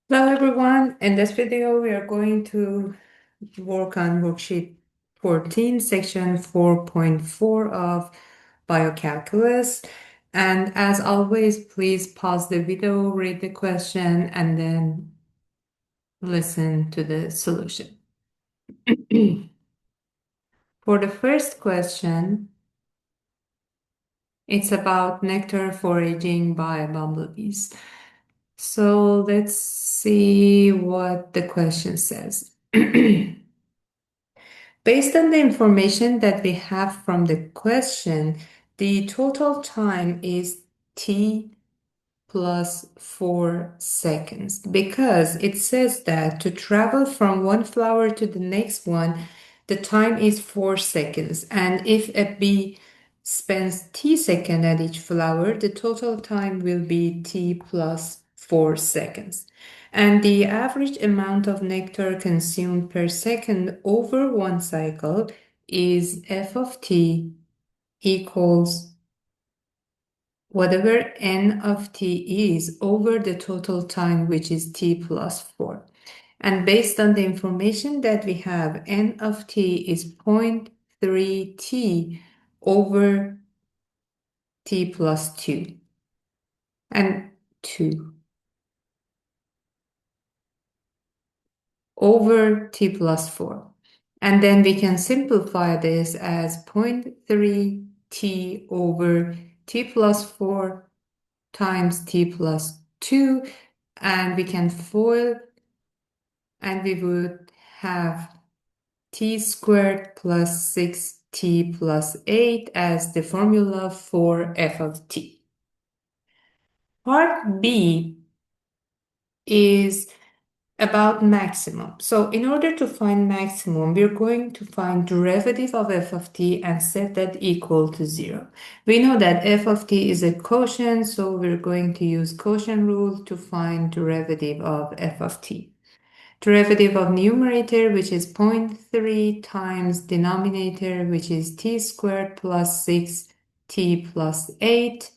Hello everyone, in this video we are going to work on worksheet 14, section 4.4 of biocalculus. And as always, please pause the video, read the question, and then listen to the solution. For the first question, it's about nectar foraging by bumblebees. So let's see what the question says. Based on the information that we have from the question, the total time is t plus 4 seconds because it says that to travel from one flower to the next one, the time is 4 seconds. And if a bee spends t seconds at each flower, the total time will be t plus 4 seconds. And the average amount of nectar consumed per second over one cycle is f of t equals whatever n of t is over the total time, which is t plus 4. And based on the information that we have, n of t is 0.3t over t plus 2 and 2 over t plus 4. And then we can simplify this as 0.3t over t plus 4 times t plus 2, and we can FOIL, and we would have t squared plus 6t plus 8 as the formula for f of t. Part B is about maximum. So in order to find maximum, we're going to find derivative of f of t and set that equal to 0. We know that f of t is a quotient, so we're going to use quotient rule to find derivative of f of t. Derivative of numerator, which is 0.3 times denominator, which is t squared plus 6t plus 8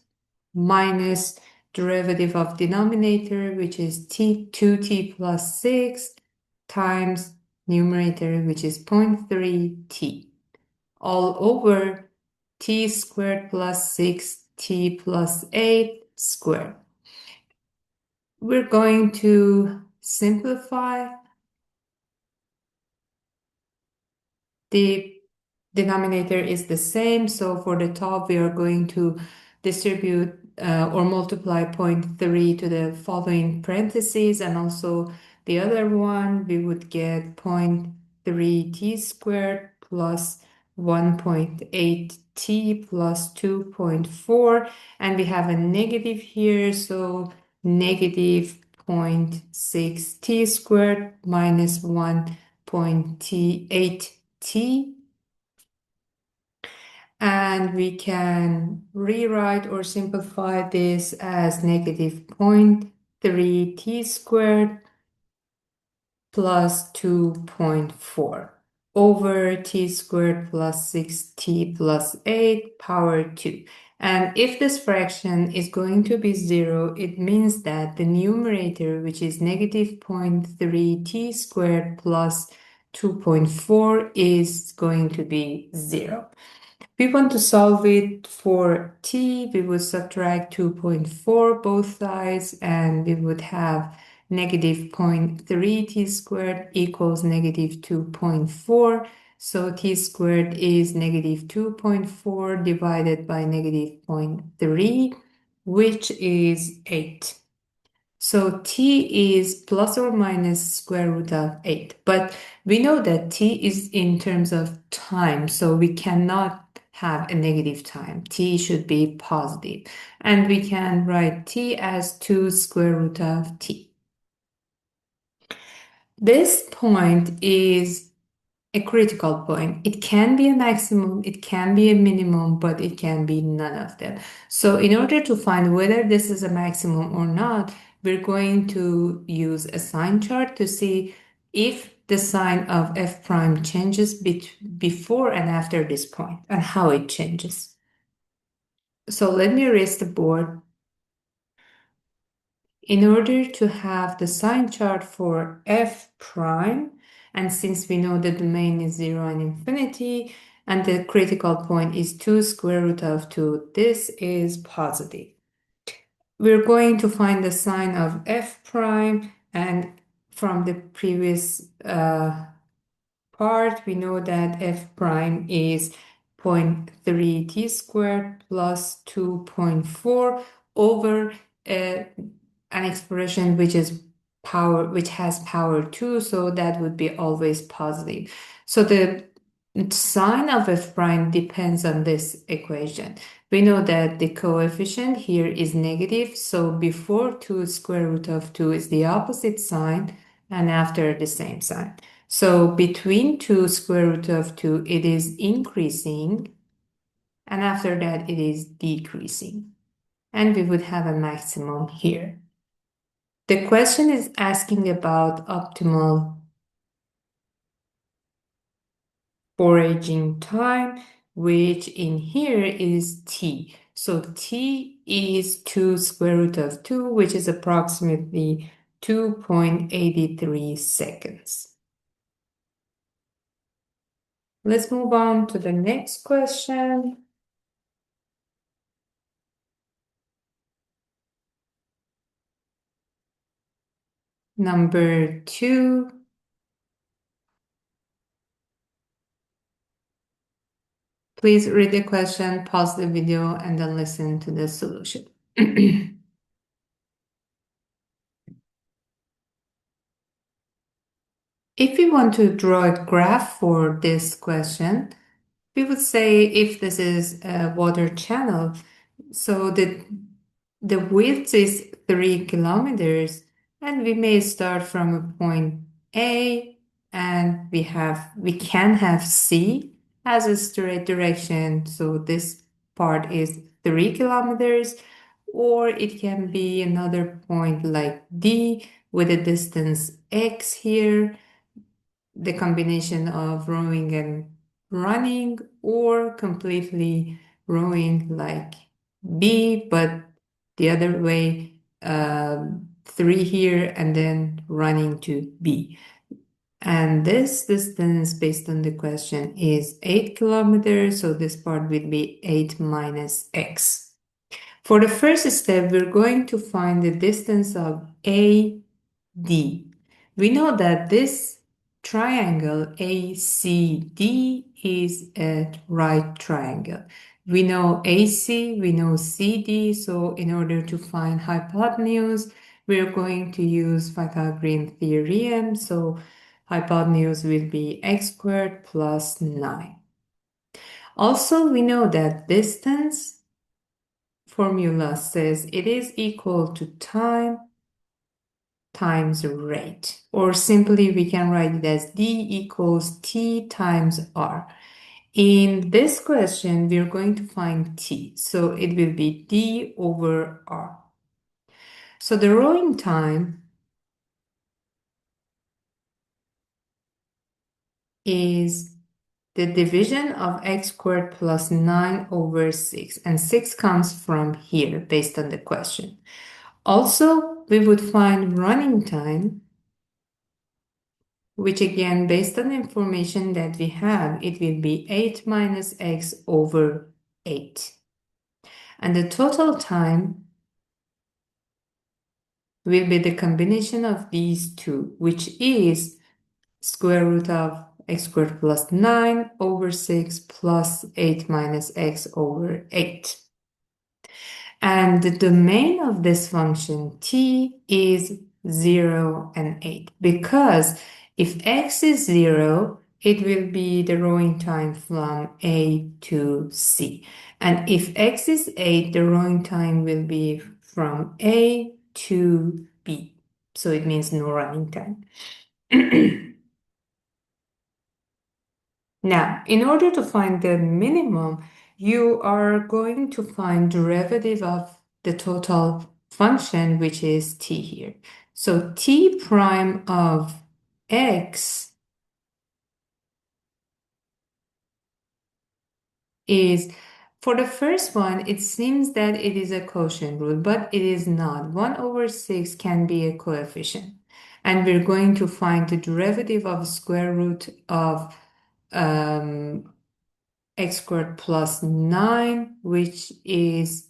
minus derivative of denominator, which is 2t plus 6 times numerator, which is 0.3t, all over t squared plus 6t plus 8 squared. We're going to simplify. The denominator is the same, so for the top we are going to distribute or multiply 0.3 to the following parentheses, and also the other one we would get 0.3t squared plus 1.8t plus 2.4, and we have a negative here, so negative 0.6t squared minus 1.8t, and we can rewrite or simplify this as negative 0.3t squared plus 2.4 over t squared plus 6t plus 8 power 2. And if this fraction is going to be 0, it means that the numerator, which is negative 0.3t squared plus 2.4, is going to be 0. We want to solve it for t. We would subtract 2.4 both sides, and we would have negative 0.3t squared equals negative 2.4. So t squared is negative 2.4 divided by negative 0.3, which is 8. So t is plus or minus square root of 8. But we know that t is in terms of time, so we cannot have a negative time. T should be positive. And we can write t as 2 square root of t. This point is a critical point. It can be a maximum, it can be a minimum, but it can be none of them. So in order to find whether this is a maximum or not, we're going to use a sign chart to see if the sign of f prime changes before and after this point and how it changes. So let me erase the board. In order to have the sign chart for f prime, and since we know the domain is 0 and infinity, and the critical point is 2 square root of 2, this is positive. We're going to find the sign of f prime, and from the previous part, we know that f prime is 0.3 t squared plus 2.4 over an expression which has power 2, so that would be always positive. So the sign of f prime depends on this equation. We know that the coefficient here is negative, so before 2 square root of 2 is the opposite sign, and after the same sign. So between 2 square root of 2, it is increasing, and after that, it is decreasing. And we would have a maximum here. The question is asking about optimal foraging time, which in here is t. So t is 2 square root of 2, which is approximately 2.83 seconds. Let's move on to the next question. Number 2. Please read the question, pause the video, and then listen to the solution. If we want to draw a graph for this question, we would say if this is a water channel, so the width is 3 kilometers, and we may start from a point A, and we can have C as a straight direction. So this part is 3 kilometers, or it can be another point like D with a distance X here, the combination of rowing and running, or completely rowing like B, but the other way, 3 here and then running to B. And this distance based on the question is 8 kilometers, so this part will be 8 minus x. For the first step, we're going to find the distance of AD. We know that this triangle ACD is a right triangle. We know AC, we know CD, so in order to find hypotenuse, we're going to use Pythagorean theorem. So hypotenuse will be x squared plus 9. Also, we know that distance formula says it is equal to time times rate, or simply we can write it as D equals T times R. In this question, we're going to find T, so it will be D over R. So the rowing time is the division of x squared plus 9 over 6, and 6 comes from here based on the question. Also, we would find running time, which again, based on the information that we have, it will be 8 minus x over 8. And the total time will be the combination of these two, which is square root of x squared plus 9 over 6 plus 8 minus x over 8. And the domain of this function t is 0 and 8, because if x is 0, it will be the rowing time from A to C. And if x is 8, the rowing time will be from A to B. So it means no running time. Now, in order to find the minimum, you are going to find derivative of the total function, which is t here. So t prime of x is For the first one, it seems that it is a quotient rule, but it is not. 1 over 6 can be a coefficient. And we're going to find the derivative of square root of x squared plus 9, which is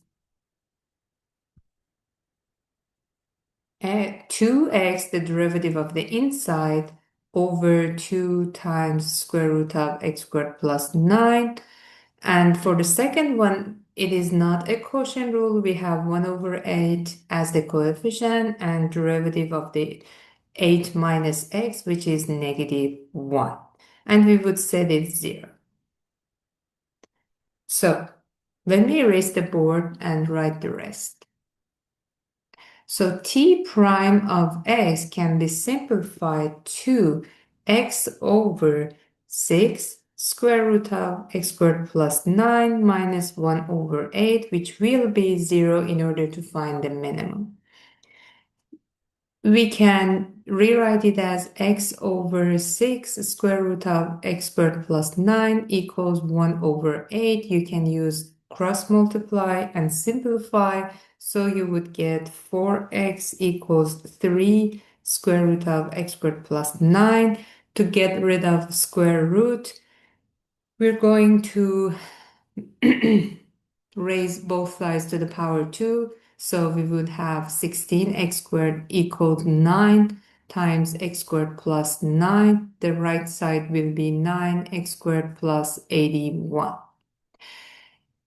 2x, the derivative of the inside, over 2 times square root of x squared plus 9. And for the second one, it is not a quotient rule. We have 1 over 8 as the coefficient and derivative of the 8 minus x, which is negative 1. And we would set it 0. So let me erase the board and write the rest. So t prime of x can be simplified to x over 6 square root of x squared plus 9 minus 1 over 8, which will be 0 in order to find the minimum. We can rewrite it as x over 6 square root of x squared plus 9 equals 1 over 8. You can use cross multiply and simplify. So you would get 4x equals 3 square root of x squared plus 9. To get rid of square root, we're going to raise both sides to the power 2. So we would have 16x squared equals 9 times x squared plus 9. The right side will be 9x squared plus 81.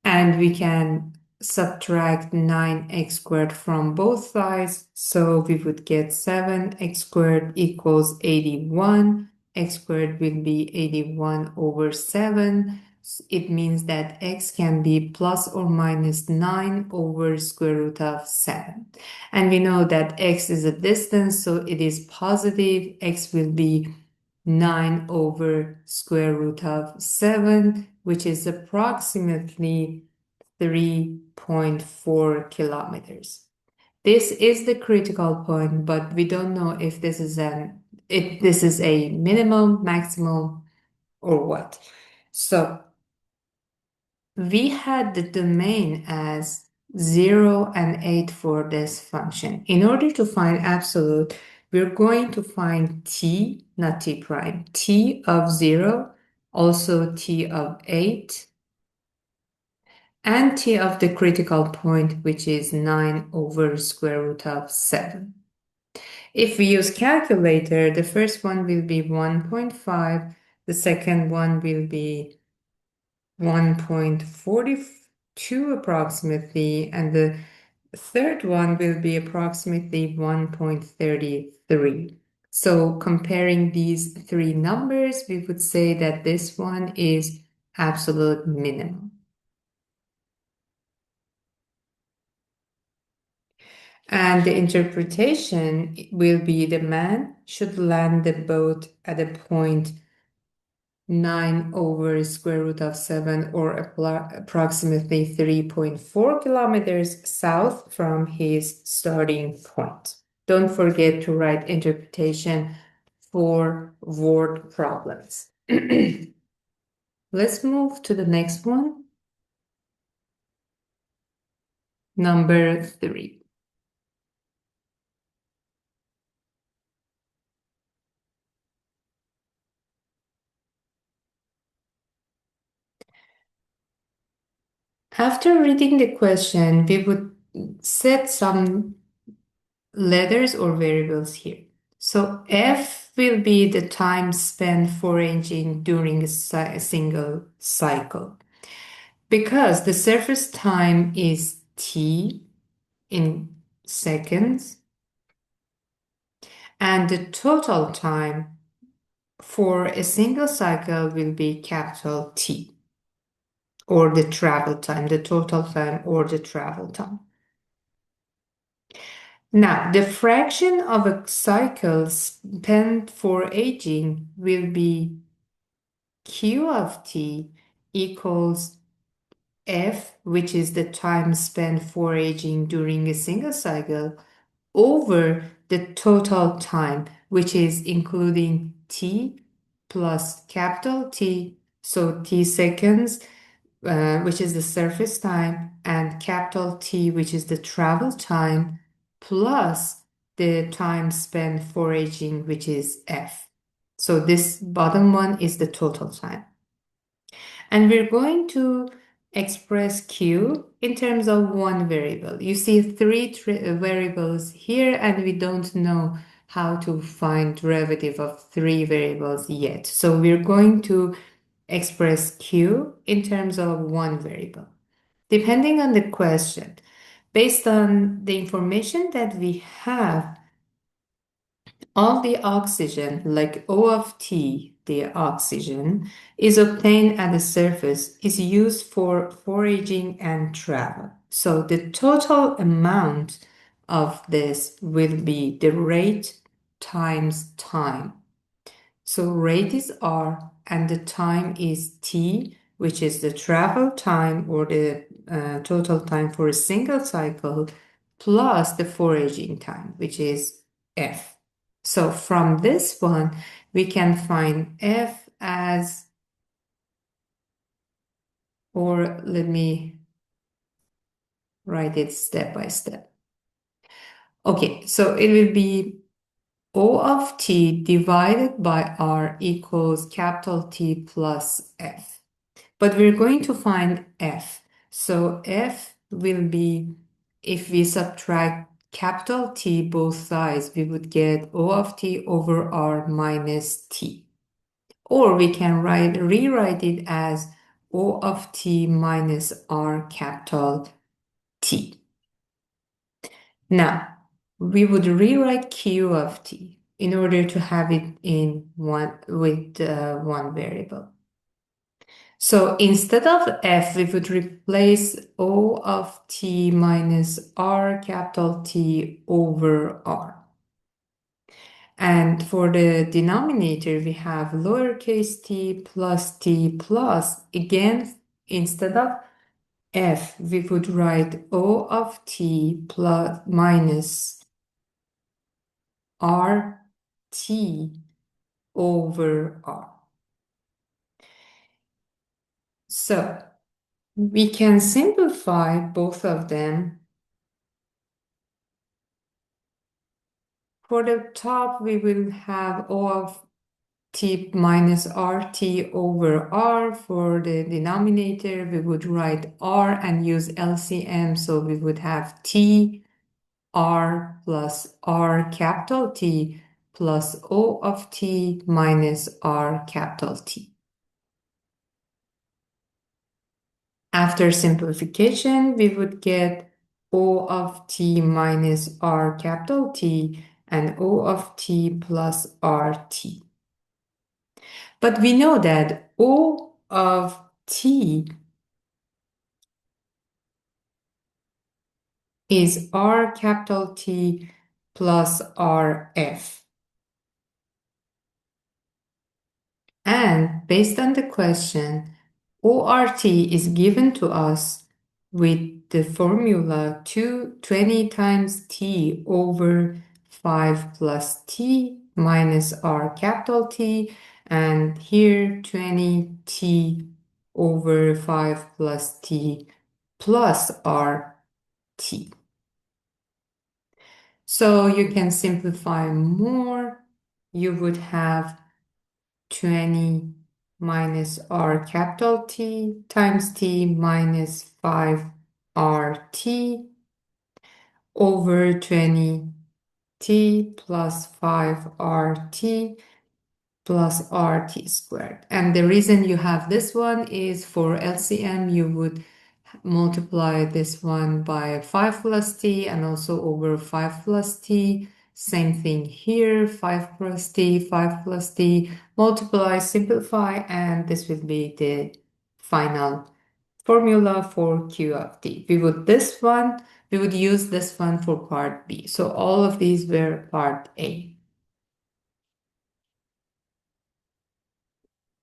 And we can subtract 9x squared from both sides. So we would get 7x squared equals 81. X squared will be 81 over 7. It means that x can be plus or minus 9 over square root of 7. And we know that x is a distance, so it is positive. X will be 9 over square root of 7, which is approximately 3.4 kilometers. This is the critical point, but we don't know if this is a minimum, maximum, or what. So we had the domain as 0 and 8 for this function. In order to find absolute, we're going to find t, not t prime, t of 0, also t of 8, and t of the critical point, which is 9 over square root of 7. If we use calculator, the first one will be 1.5, the second one will be 1.42 approximately, and the third one will be approximately 1.33. So comparing these three numbers, we would say that this one is absolute minimum. And the interpretation will be the man should land the boat at a point 9 over square root of 7 or approximately 3.4 kilometers south from his starting point. Don't forget to write interpretation for word problems. Let's move to the next one. Number 3. After reading the question, we would set some letters or variables here. So F will be the time spent foraging during a single cycle. Because the surface time is T in seconds, and the total time for a single cycle will be capital T, or the travel time, the total time or the travel time. Now, the fraction of a cycle spent for aging will be Q of t equals F, which is the time spent for aging during a single cycle, over the total time, which is including t plus capital T, so t seconds, which is the surface time, and capital T, which is the travel time, plus the time spent foraging, which is F. So this bottom one is the total time. And we're going to express Q in terms of one variable. You see three variables here, and we don't know how to find derivative of three variables yet. So we're going to express Q in terms of one variable. Depending on the question, based on the information that we have, all the oxygen, like O of T, the oxygen, is obtained at the surface, is used for foraging and travel. So the total amount of this will be the rate times time. So rate is R and the time is T, which is the travel time or the total time for a single cycle, plus the foraging time, which is F. So from this one, we can find F as, or let me write it step by step. Okay, so it will be O of T divided by R equals capital T plus F. But we're going to find F. So F will be, if we subtract capital T both sides, we would get O of T over R minus T. Or we can rewrite it as O of T minus R capital T. Now, we would rewrite Q of T in order to have it in one with one variable. So instead of F, we would replace O of T minus R capital T over R. And for the denominator, we have lowercase t plus, again, instead of F, we would write O of T plus minus R T over R. So we can simplify both of them. For the top, we will have O of T minus RT over R. For the denominator, we would write R and use LCM, so we would have T R plus R capital T plus O of T minus R capital T. After simplification, we would get O of T minus R capital T and O of T plus RT. But we know that O of T is R capital T plus RF. And based on the question, ORT is given to us with the formula 20 times T over 5 plus T minus R capital T, and here 20 T over 5 plus T plus R T. So you can simplify more. You would have 20 minus R capital T times T minus 5 RT over 20 T plus 5 RT plus RT squared. And the reason you have this one is for LCM, you would multiply this one by 5 plus T and also over 5 plus T. Same thing here, 5 plus T, 5 plus T, multiply, simplify, and this will be the final formula for Q of T. We would use this one for part B. So all of these were part A.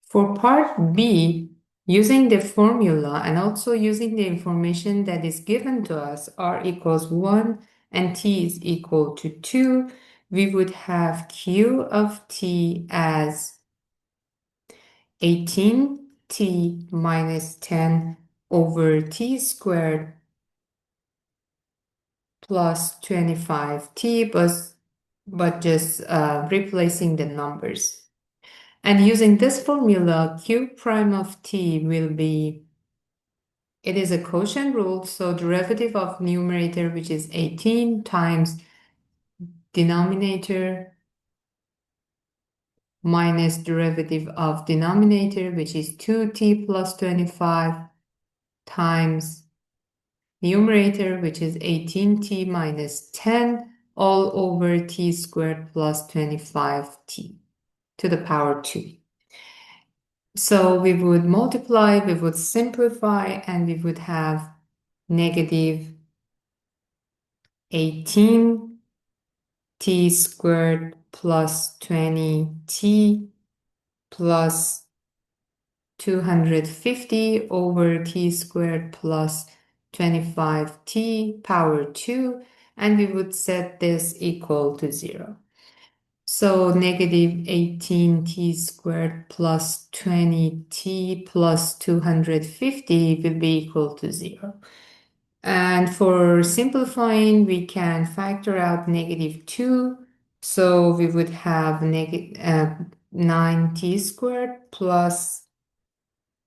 For part B, using the formula and also using the information that is given to us, R equals 1 and T is equal to 2, we would have Q of T as 18T minus 10 over t squared plus 25t, but just replacing the numbers. And using this formula, q prime of t will be, it is a quotient rule, so derivative of numerator, which is 18, times denominator minus derivative of denominator, which is 2t plus 25, times numerator, which is 18t minus 10, all over t squared plus 25t to the power 2. So we would multiply, we would simplify, and we would have negative 18t squared plus 20t plus 250 over t squared plus 25t power 2, and we would set this equal to 0. So negative 18t squared plus 20t plus 250 will be equal to 0. And for simplifying, we can factor out negative 2. So we would have 9t squared plus,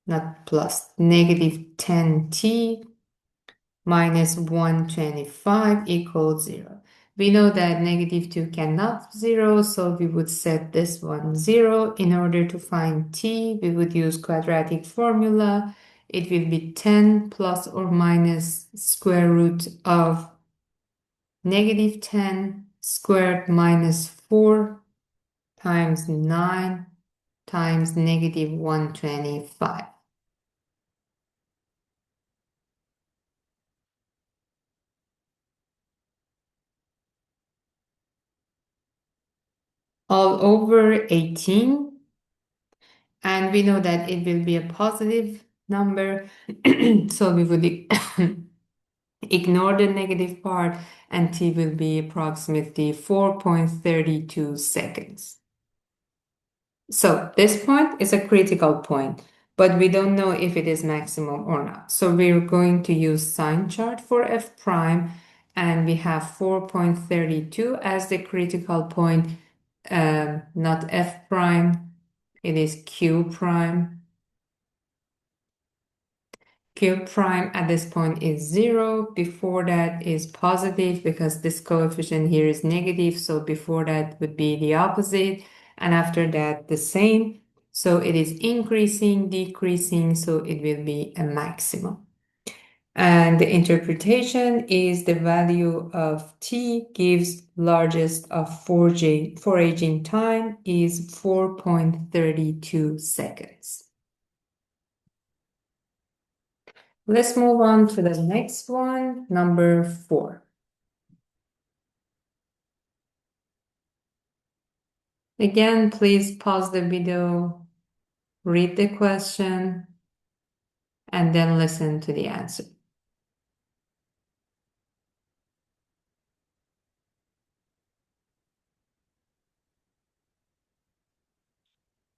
not plus, negative 10t minus 125 equals 0. We know that negative 2 cannot 0, so we would set this one 0. In order to find t, we would use quadratic formula. It will be 10 plus or minus square root of negative 10 squared minus 4 times 9 times negative 125. All over 18. And we know that it will be a positive number. So we would ignore the negative part, and t will be approximately 4.32 seconds. So this point is a critical point, but we don't know if it is maximum or not. So we're going to use sign chart for f prime, and we have 4.32 as the critical point, not f prime, it is q prime. Q prime at this point is 0. Before that is positive because this coefficient here is negative. So before that would be the opposite. And after that, the same. So it is increasing, decreasing. So it will be a maximum. And the interpretation is the value of t gives largest of foraging time is 4.32 seconds. Let's move on to the next one, number 4. Again, please pause the video, read the question, and then listen to the answer.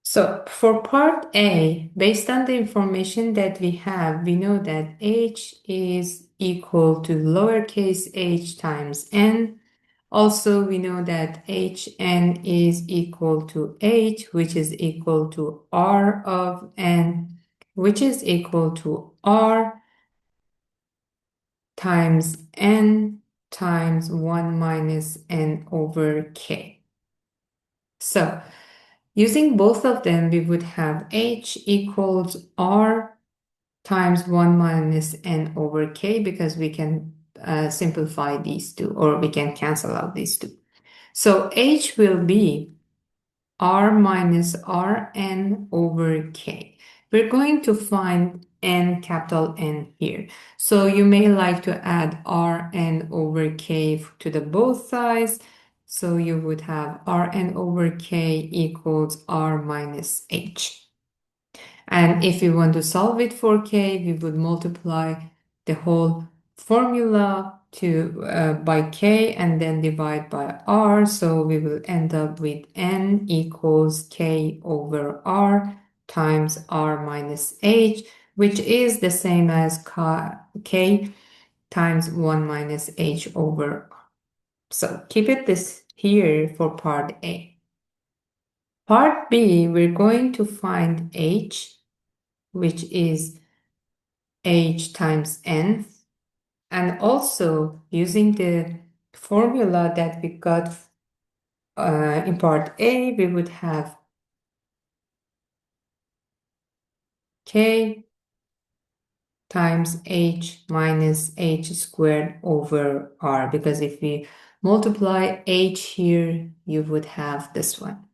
So for part A, based on the information that we have, we know that h is equal to lowercase h times n. Also, we know that hn is equal to h, which is equal to r of n, which is equal to r times n times 1 minus n over k. So, using both of them, we would have h equals r times 1 minus n over k, because we can simplify these two, or we can cancel out these two. So h will be r minus rn over k. We're going to find n, capital N here. So you may like to add rn over k to the both sides. So you would have rn over k equals r minus h. And if we want to solve it for k, we would multiply the whole formula by k and then divide by r. So we will end up with n equals k over r times r minus h, which is the same as K times 1 minus H over R. So keep it this here for part A. Part B, we're going to find H, which is H times N, and also using the formula that we got in part A, we would have K times H minus H squared over R, because if we multiply H here, you would have this one.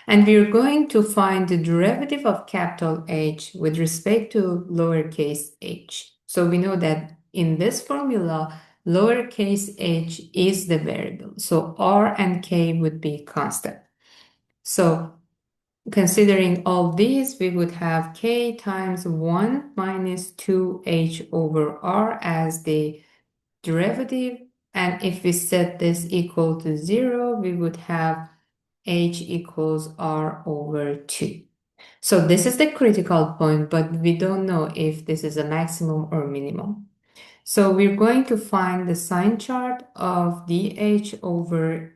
And we're going to find the derivative of capital H with respect to lowercase h. So we know that in this formula, lowercase h is the variable. So R and K would be constant. So considering all these, we would have K times 1 minus 2H over R as the derivative. And if we set this equal to 0, we would have H equals R over 2. So this is the critical point, but we don't know if this is a maximum or minimum. So we're going to find the sign chart of dH over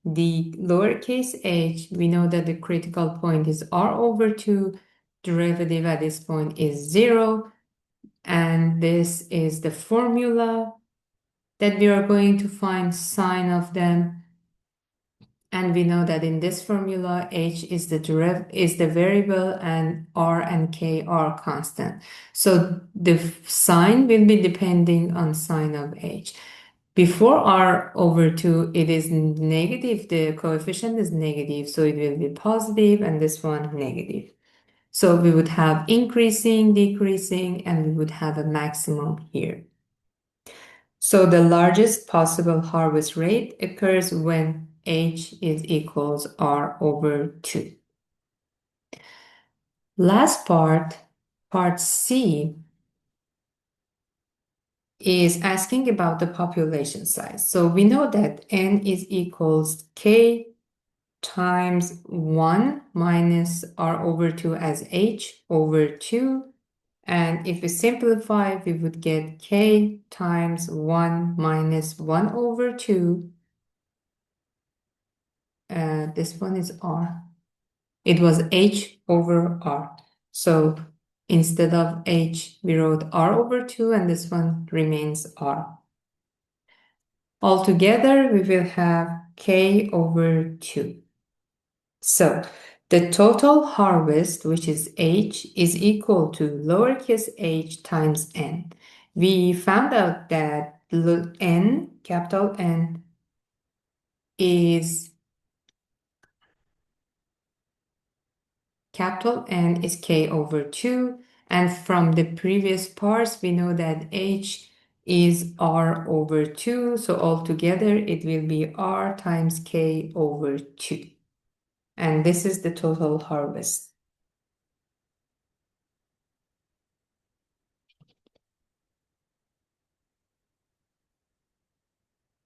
the lowercase h. We know that the critical point is R over 2. Derivative at this point is 0. And this is the formula that we are going to find sign of them. And we know that in this formula, h is the variable and R and K are constant. So the sign will be depending on sign of h. Before R over 2, it is negative. The coefficient is negative, so it will be positive, and this one negative. So we would have increasing, decreasing, and we would have a maximum here. So the largest possible harvest rate occurs when H is equals R over 2. Last part, part C, is asking about the population size. So we know that N is equals K times 1 minus R over 2 as H over 2. And if we simplify, we would get K times 1 minus 1 over 2. This one is R. It was H over R. So instead of H, we wrote R over 2, and this one remains R. Altogether, we will have K over 2. So the total harvest, which is H, is equal to lowercase h times N. We found out that N, capital N, is capital N is K over 2. And from the previous parts, we know that H is R over 2. So altogether, it will be R times K over 2. And this is the total harvest.